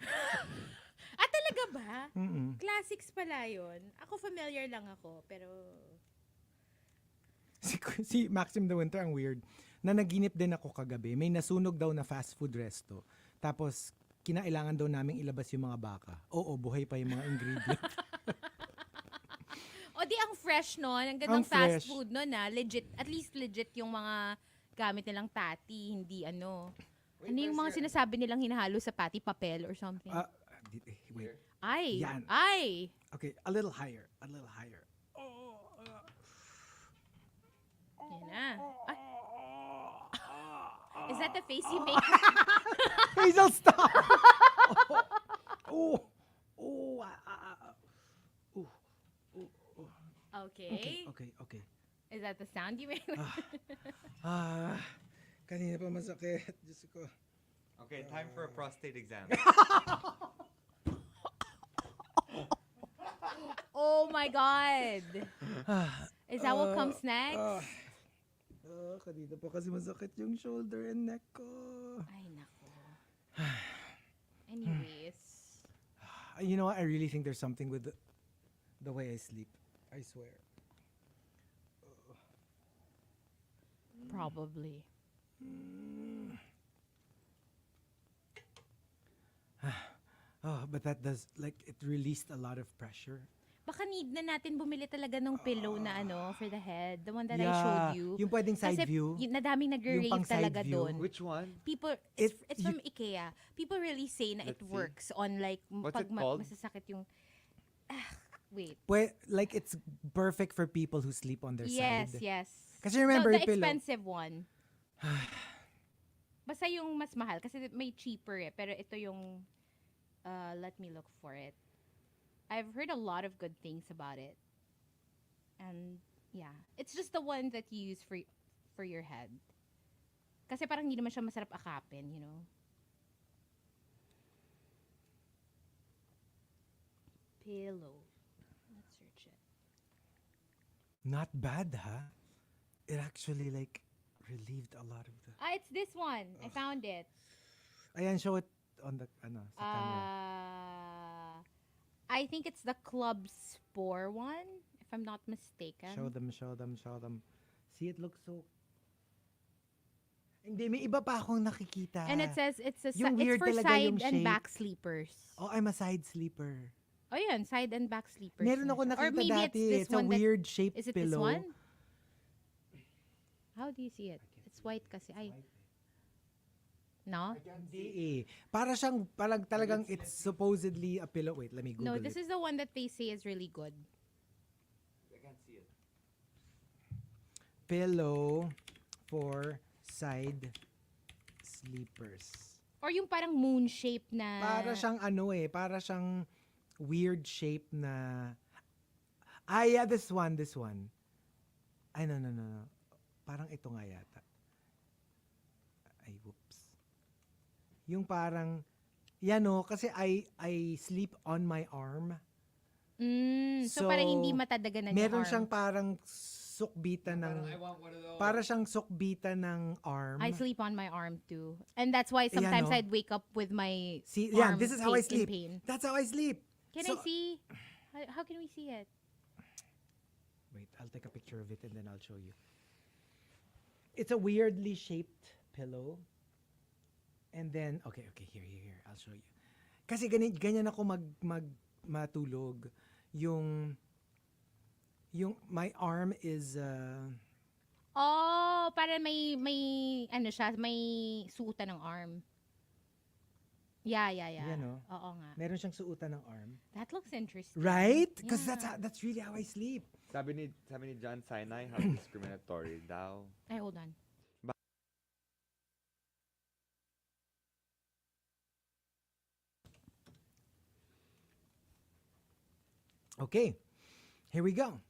Ah, talaga ba? Mm-mm. Classics pala yun. Ako familiar lang ako, pero... Si Maxim the Winter, ang weird. Na naginip din ako kagabi. May nasunog daw na fast food resto. Tapos, kinailangan daw naming ilabas yung mga baka. Oo, buhay pa yung mga ingredient. O di ang fresh nun. Ang gandang Ang fast fresh. food nun na. Legit. At least legit yung mga gamit nilang patty. Hindi ano. Ano yung mga sinasabi nilang hinahalo sa patty? Papel or something? Wait. Ay. Yan. Ay. Okay, a little higher. A little higher. Yan na. Ay. Is that the face you make? Hazel, stop! Oh. Oh. Okay. Okay. Is that the sound you make? Kanina pa masakit. Diyos ko. Okay, time for a prostate exam. Oh my God. Is that what comes next? Kanina pa kasi masakit yung shoulder and neck ko. Ay, nako. Anyways. You know what? I really think there's something with the way I sleep. I swear. Probably. But that does, like, it released a lot of pressure. Baka need na natin bumili talaga ng pillow na ano for the head. The one that I Yeah, showed you. yung pwedeng side Kasi view. nadaming nag-rave Yung pang side talaga view. doon. Which one? People, it's You- from IKEA. People really say na it Let's see. works on like, What's pag it called? masasakit yung, wait. Like, it's perfect for people who sleep on their Yes, side. yes. Kasi remember the yung pillow. expensive one. Basta yung mas mahal. Kasi may cheaper eh. Pero ito yung, let me look for it. I've heard a lot of good things about it. And yeah, it's just the one that you use for your head. Kasi parang hindi naman siya masarap akapin, you know. Pillow. Let's search it. Not bad, huh? It actually, like, relieved a lot of the... Ah, it's this one. I found it. Ayan, show it on the, sa camera. I think it's the Club Spore one, if I'm not mistaken. Show them. See, it looks so... Hindi, may iba pa akong nakikita. And it says it's Yung weird for talaga side yung and shape. back sleepers. Oh, I'm a side sleeper. Oh, yun, side and back sleepers. Meron na ako siya. Or nakita maybe dati. it's this It's a one that- weird shaped Is it pillow. this one? How do you see it? It's white kasi. Ay. No? Hindi eh. Para siyang, parang talagang it's supposedly a pillow. Wait, let me Google No, it. this is the one that they say is really good. I can't see it. Pillow for side sleepers. Or yung parang moon shape na... Para siyang para siyang weird shape na... Ah, yeah, this one. Ay, no. Parang ito nga yata. Ay, whoops. Yung parang, kasi I sleep on my arm. So parang hindi matadagan ng Meron arm. siyang parang sukbitan ng... I want one of those. Para siyang sukbitan ng arm. I sleep on my arm too. And that's why sometimes no? I'd wake up with my See, arm yeah, this is how I in sleep. pain. That's how I sleep. Can So- I see? How can we see it? Wait, I'll take a picture of it and then I'll show you. It's a weirdly shaped pillow. And then, okay, here, I'll show you. Kasi ganyan ako matulog. Yung my arm is, Oh, para may ano siya, may suotan ng arm. Yeah. Yan, no? Oo nga. meron siyang suotan ng arm. That looks interesting. Right? Because Yeah. that's really how I sleep. Sabi ni John Sinai, how discriminatory daw. Ay, hold on. Okay, here we go.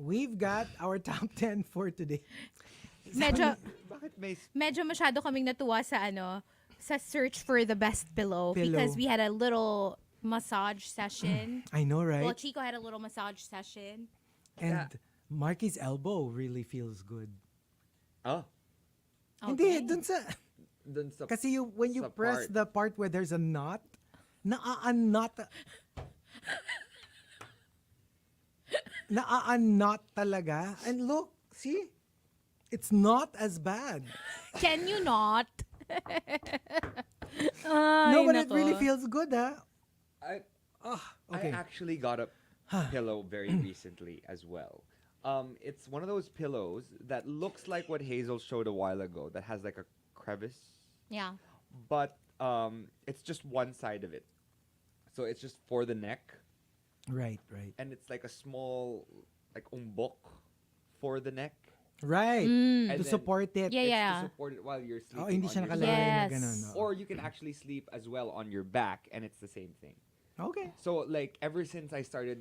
we've got our top 10 for today. Medyo, Bakit may medyo masyado kaming natuwa sa sa search for the best pillow, because we had a little massage session. I know, right? Well, Chico had a little massage session. And Markki's elbow really feels good. Oh, Hindi, dun sa... dun sa Kasi when you sa press part. the part where there's a knot, naa-knot talaga. And look, see? It's not as bad. Can you not? No, but it really feels good, huh? I Okay. actually got a pillow very recently as well. It's one of those pillows that looks like what Hazel showed a while ago, that has like a crevice, Yeah. but it's just one side of it. So it's just for the neck, Right. and it's like a small like umbok for the neck. Right. And To then support it. Yeah, It's yeah. to support it while you're sleeping. Oh, hindi on siya your nakalagay side. na Yes. ganun. Oh. Or you can actually sleep as well on your back, and it's the same thing. Okay. So like ever since I started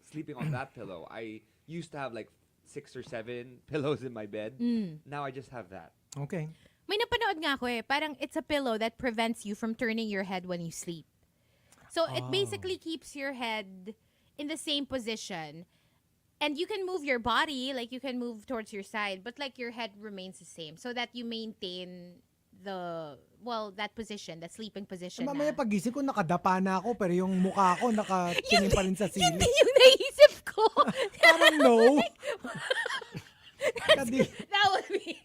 sleeping on that pillow, I used to have like 6 or 7 pillows in my bed. Now I just have that. Okay. May napanood nga ako parang it's a pillow that prevents you from turning your head when you sleep. So it basically keeps your head in the same position. And you can move your body, like you can move towards your side, but like your head remains the same so that you maintain that position, that sleeping position. Mamaya pagising ko, nakadapa na ako, pero yung mukha ko nakatingin pa rin sa Yun ceiling. din yung naisip ko. Parang no. Kadi- That would be,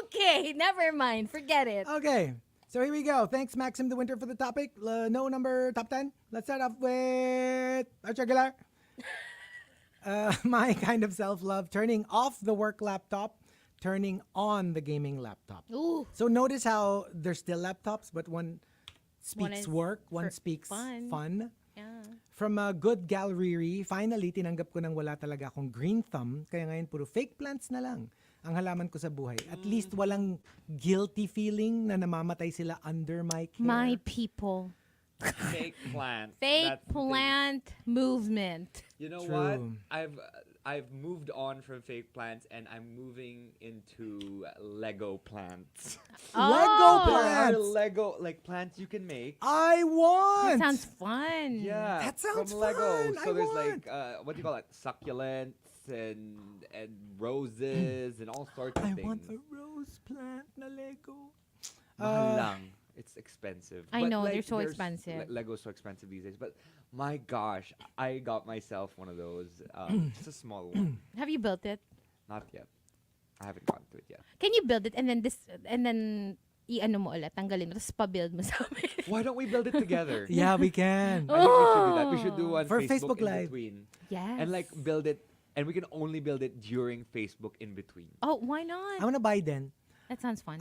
okay, never mind, forget it. Okay. So here we go. Thanks, Maxim the Winter, for the topic. No number top 10. Let's start off with Arch Aguilar. My kind of self-love, turning off the work laptop, turning on the gaming laptop. Ooh. So notice how there's still laptops, but one One speaks is work, one for speaks fun. fun. Yeah. From a good gallery, finally, tinanggap ko nang wala talaga akong green thumb, kaya ngayon puro fake plants na lang ang halaman ko sa buhay. At least walang guilty feeling na namamatay sila under my care. My people. Fake plant. Fake That's the thing. plant movement. You know True. what? I've moved on from fake plants, and I'm moving into Lego plants. Lego Oh, There are plants! Lego like plants you can make. I want! That sounds fun. Yeah, That sounds from Lego. fun. So I there's want. like what do you call it? Succulents and roses and all sorts of I things. want a rose plant na Lego. Mahal lang. It's expensive. I But, know, like, they're so there's- expensive. Lego's so expensive these days. But my gosh, I got myself one of those. It's a small one. Have you built it? Not yet. I haven't gotten to it yet. Can you build it and then i-ano mo ulit, tanggalin mo, tapos pa-build mo sa amin? Why don't we build it together? Yeah, we can. I think we should do that. We should do one For Facebook Facebook, in Live. between. Yes. And like build it, and we can only build it during Facebook in between. Oh, why not? I'm gonna buy then. That sounds fun.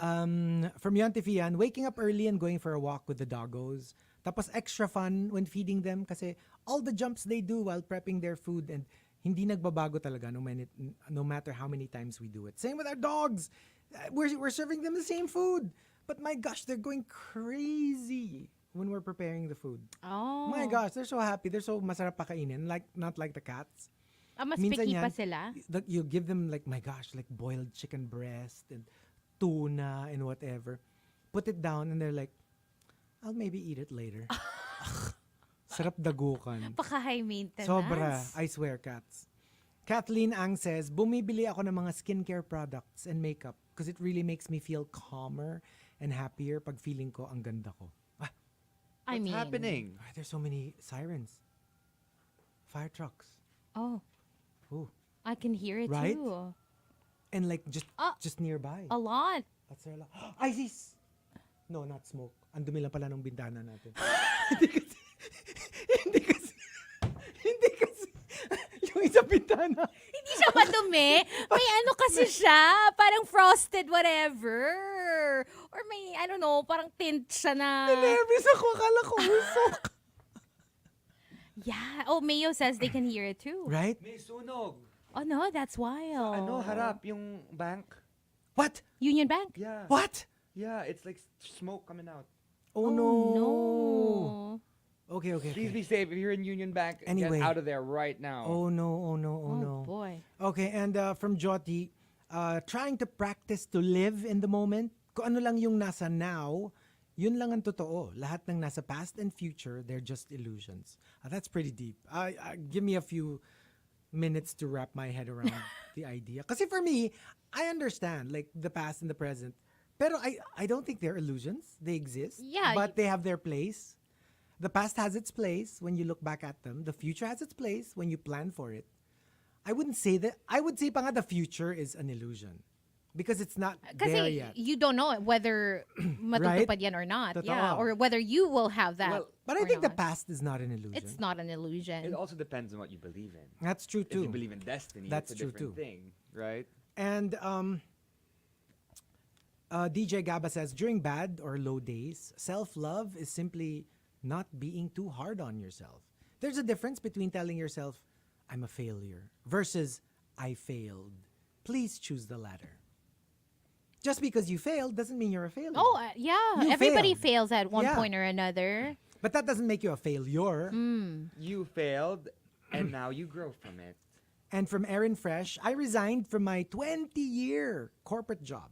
From Yontifian, waking up early and going for a walk with the doggos. Tapos extra fun when feeding them kasi all the jumps they do while prepping their food and hindi nagbabago talaga no matter how many times we do it. Same with our dogs. We're serving them the same food. But my gosh, they're going crazy when we're preparing the food. oh. My gosh, they're so happy. They're so masarap pakainin. Not like the cats. Mas Minsan picky pa yan, sila. You give them like, my gosh, like boiled chicken breast and tuna and whatever. Put it down and they're like, I'll maybe eat it later. Sarap dagukan. Paka high maintenance. Sobra. I swear, cats. Kathleen Ang says, bumibili ako ng mga skincare products and makeup because it really makes me feel calmer and happier pag feeling ko ang ganda ko. I What's mean. happening? There's so many sirens. Fire trucks. Oh, Ooh. I can hear it Right? too. And like just Ah. nearby. A lot. That's their ISIS! No, not smoke. Ang dumi lang pala ng bintana natin. hindi kasi, yung isang bintana. Hindi siya madumi. May ano kasi siya. Parang frosted whatever. Or may, I don't know, parang tint siya na. Nervous ako, akala ko usok. Yeah. Oh, Mayo says they can hear it too. Right? May sunog. Oh no, that's wild. Ano, harap yung bank. What? Union Bank? Yeah. What? Yeah, it's like smoke coming out. Oh, no. no. Okay. Please be safe. If you're in Union Bank, Anyway. get out of there right now. Oh no, Oh, no. boy. Okay, and from Jyoti, trying to practice to live in the moment. Kung ano lang yung nasa now, yun lang ang totoo. Lahat ng nasa past and future, they're just illusions. That's pretty deep. Give me a few minutes to wrap my head around the idea. Kasi for me, I understand like the past and the present. Pero I don't think they're illusions. They exist. Yeah, But they have their place. The past has its place when you look back at them. The future has its place when you plan for it. I wouldn't say that. I would say pa nga the future is an illusion. Because it's not there Kasi yet. you don't know whether matutupad yan or not. Yeah, Totoo. or whether you will have that. Well, But I or think the not. past is not an illusion. It's not an illusion. It also depends on what you believe in. That's true If you too. believe in destiny, That's it's a true different too. thing, right? And DJ Gaba says, during bad or low days, self-love is simply not being too hard on yourself. There's a difference between telling yourself, I'm a failure, versus I failed. Please choose the latter. Just because you failed doesn't mean you're a failure. Oh, yeah. You Everybody failed. fails at one Yeah. point or another. But that doesn't make you a failure. You failed, and now you grow from it. And from Erin Fresh, I resigned from my 20-year corporate job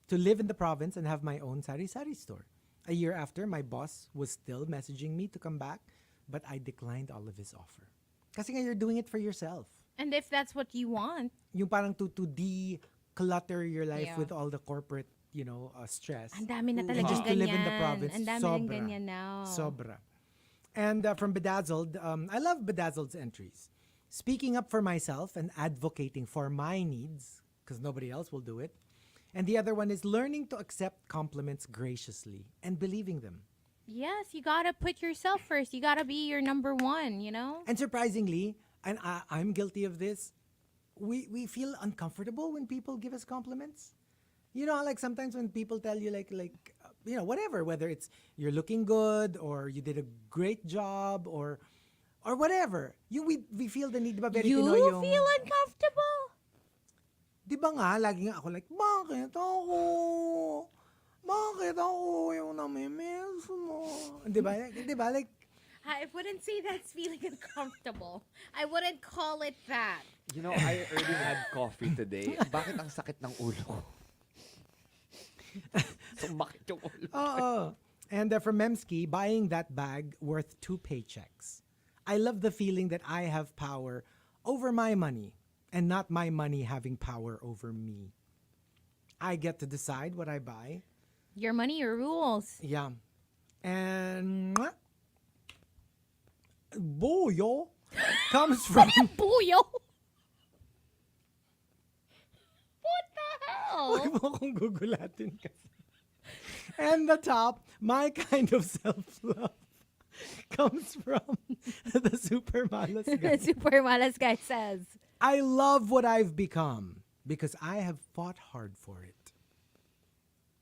to live in the province and have my own sari-sari store. A year after, my boss was still messaging me to come back, but I declined all of his offer. Kasi nga you're doing it for yourself. And if that's what you want, Yung parang to declutter your life Yeah. with all the corporate, stress. ang dami na And talagang just to live in the ganyan. province, Ang dami ng sobra. ganyan now. Sobra. And from Bedazzled, I love Bedazzled's entries. Speaking up for myself and advocating for my needs, because nobody else will do it. And the other one is learning to accept compliments graciously and believing them. Yes, you gotta put yourself first. You gotta be your number one, you know? And surprisingly, and I'm guilty of this, we feel uncomfortable when people give us compliments. You know, like sometimes when people tell you whatever, whether it's you're looking good or you did a great job or whatever. We feel the need, diba, very You Pinoy yung, feel uncomfortable? di ba nga, lagi nga ako like, bakit ako? Bakit ako yung namimiss mo? Di ba? Like, I wouldn't say that's feeling uncomfortable. I wouldn't call it that. You know, I already had coffee today. Bakit ang sakit ng ulo ko? Sumakit yung ulo. oh. And from Memski, buying that bag worth 2 paychecks. I love the feeling that I have power over my money and not my money having power over me. I get to decide what I buy. Your money, your rules. Yeah. And Boyo comes from Puyo! What the hell? Huwag mo akong gugulatin kasi. And the top, my kind of self-love comes from the super malas guy. Super malas guy says. I love what I've become because I have fought hard for it.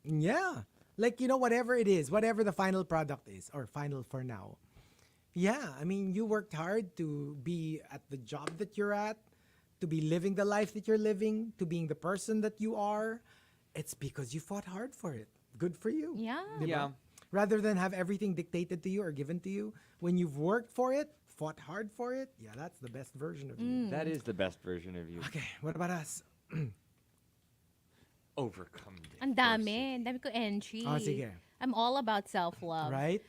Yeah. Like, whatever it is, whatever the final product is, or final for now. Yeah, I mean, you worked hard to be at the job that you're at, to be living the life that you're living, to being the person that you are. It's because you fought hard for it. Good for you. Yeah. Diba? Yeah. Rather than have everything dictated to you or given to you, when you've worked for it, fought hard for it, yeah, that's the best version of you. That is the best version of you. Okay, what about us? Overcome it. Ang dami. Ang dami ko entry. Oh, sige. I'm all about self-love. Right?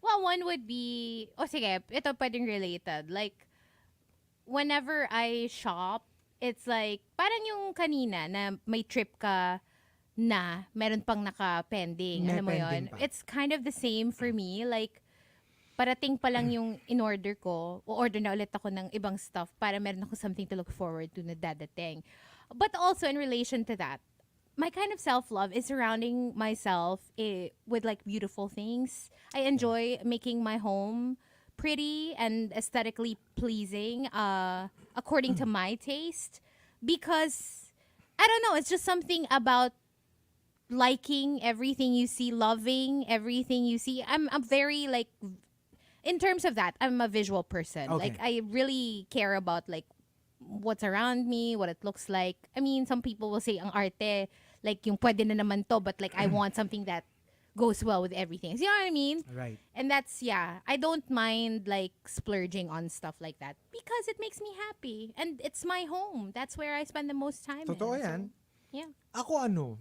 Well, one would be, sige, ito pwedeng related. Like, whenever I shop, it's like, parang yung kanina na may trip ka na meron pang naka-pending. May Alam mo pending yun? pa. It's kind of the same for me. Like, parating pa lang yung in-order ko, o-order na ulit ako ng ibang stuff para meron ako something to look forward to na dadating. But also in relation to that, my kind of self-love is surrounding myself with like beautiful things. I enjoy making my home pretty and aesthetically pleasing according to my taste because I don't know, it's just something about liking everything you see, loving everything you see. I'm very like, in terms of that, I'm a visual person. Okay. Like I really care about like what's around me, what it looks like. I mean, some people will say ang arte, like yung pwede na naman to, but like I want something that goes well with everything. So, you know what I mean? Right. And that's, yeah, I don't mind like splurging on stuff like that because it makes me happy. And it's my home. That's where I spend the most time. Totoo in. yan. So, yeah. Ako ano,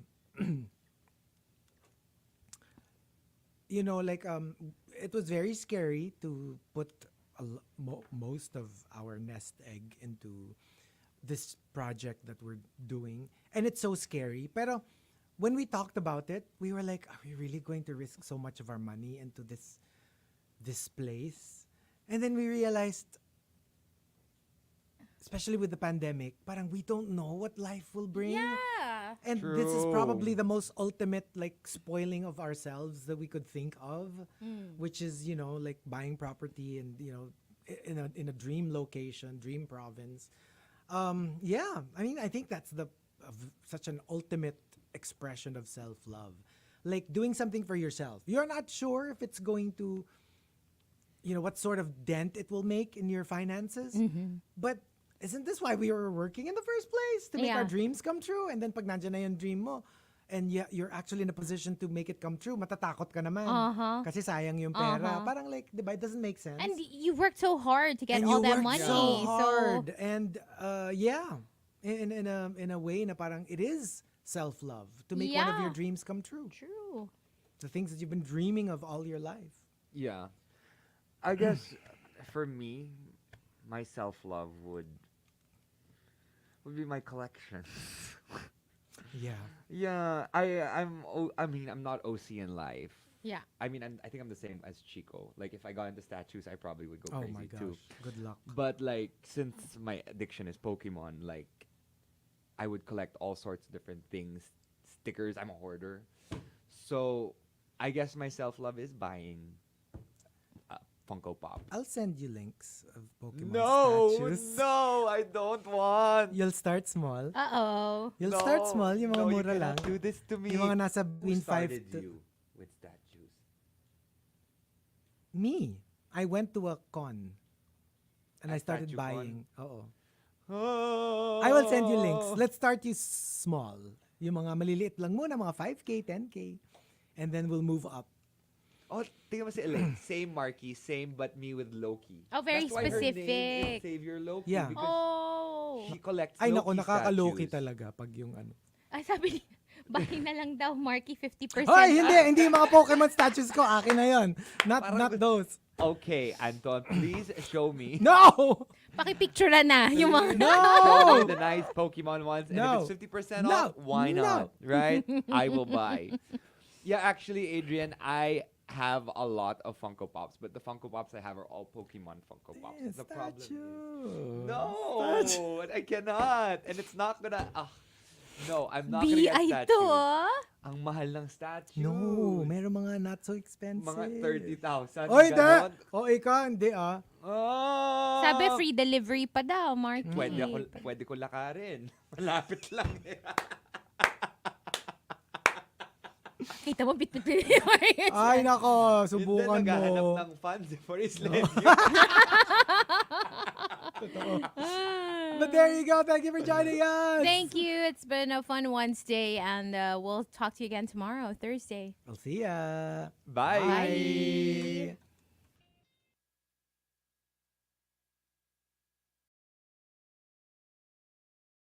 you know, like it was very scary to put most of our nest egg into this project that we're doing, and it's so scary. Pero when we talked about it, we were like, are we really going to risk so much of our money into this place? And then we realized, especially with the pandemic, parang we don't know what life will bring. Yeah. And this is True. probably the most ultimate like spoiling of ourselves that we could think of, which is, you know, like buying property and, you know, in a dream location, dream province. Yeah, I mean, I think that's such an ultimate expression of self-love. Like doing something for yourself. You're not sure if it's going to, you know, what sort of dent it will make in your finances, but isn't this why we were working in the first place? To make Yeah. our dreams come true? And then pag nandiyan na yung dream mo, and you're actually in a position to make it come true, matatakot ka naman. Kasi sayang yung pera. Parang like, diba, it doesn't make sense. And you worked so hard to get And all you that worked money. so hard. And yeah, in a way na parang it is self-love to make one of Yeah. your dreams come true. True. The things that you've been dreaming of all your life. Yeah. I guess for me, my self-love would be my collection. Yeah. Yeah, I mean, I'm not OC in life. Yeah. I mean, I think I'm the same as Chico. Like, if I got into statues, I probably would go Oh crazy my gosh. too. Good luck. But like, since my addiction is Pokemon, like, I would collect all sorts of different things, stickers. I'm a hoarder, so I guess my self-love is buying Funko Pop. I'll send you links of Pokemon statues. No, I don't want. You'll start small. Uh-oh. You'll start small, yung mga no, mura you lang. cannot do this to me. Yung mga nasa Who between 5 started to... you with statues? Me. I went to a con. And A I started statue con? buying. Oo. Oh. I will send you links. Let's start you small. Yung mga maliliit lang muna, mga 5K, 10K. And then we'll move up. Oh, tingnan mo si Elaine. Same Markki, same but me with Loki. Oh, very That's why her name specific. is Savior Loki. Yeah. Because Oh. she collects Ay, Loki nako, nakakaloki statues. talaga pag yung ano. Ay, sabi ni, buying na lang daw, Markki, 50%. Hoy, hindi yung mga Pokemon statues ko. Akin na yon. Not those. Okay, Anton, please show me. No! Pakipicture na yung mga... No! The nice Pokemon ones. And No. if it's 50% No. off, why No. not? Right? I will buy. Yeah, actually, Adrian, I have a lot of Funko Pops, but the Funko Pops I have are all Pokemon Funko Pops. Yeah, The problem is, statue. no, I cannot. And it's not gonna, no, I'm not gonna BI get to, statues. Ang mahal ng statues. No, meron mga not so expensive. Mga 30,000. Oy, hindi! ganon. O, ikaw, hindi ah. Oh! Sabi free delivery pa daw, Markki. Pwede ko lakarin. Malapit lang eh. Kita mo, bit. Ay, nako, subukan Yun din, naghahanap mo. ng funds for his lady. But there you go. Thank you for joining us. Thank you. It's been a fun Wednesday, and we'll talk to you again tomorrow, Thursday. We'll see ya. Bye. Bye.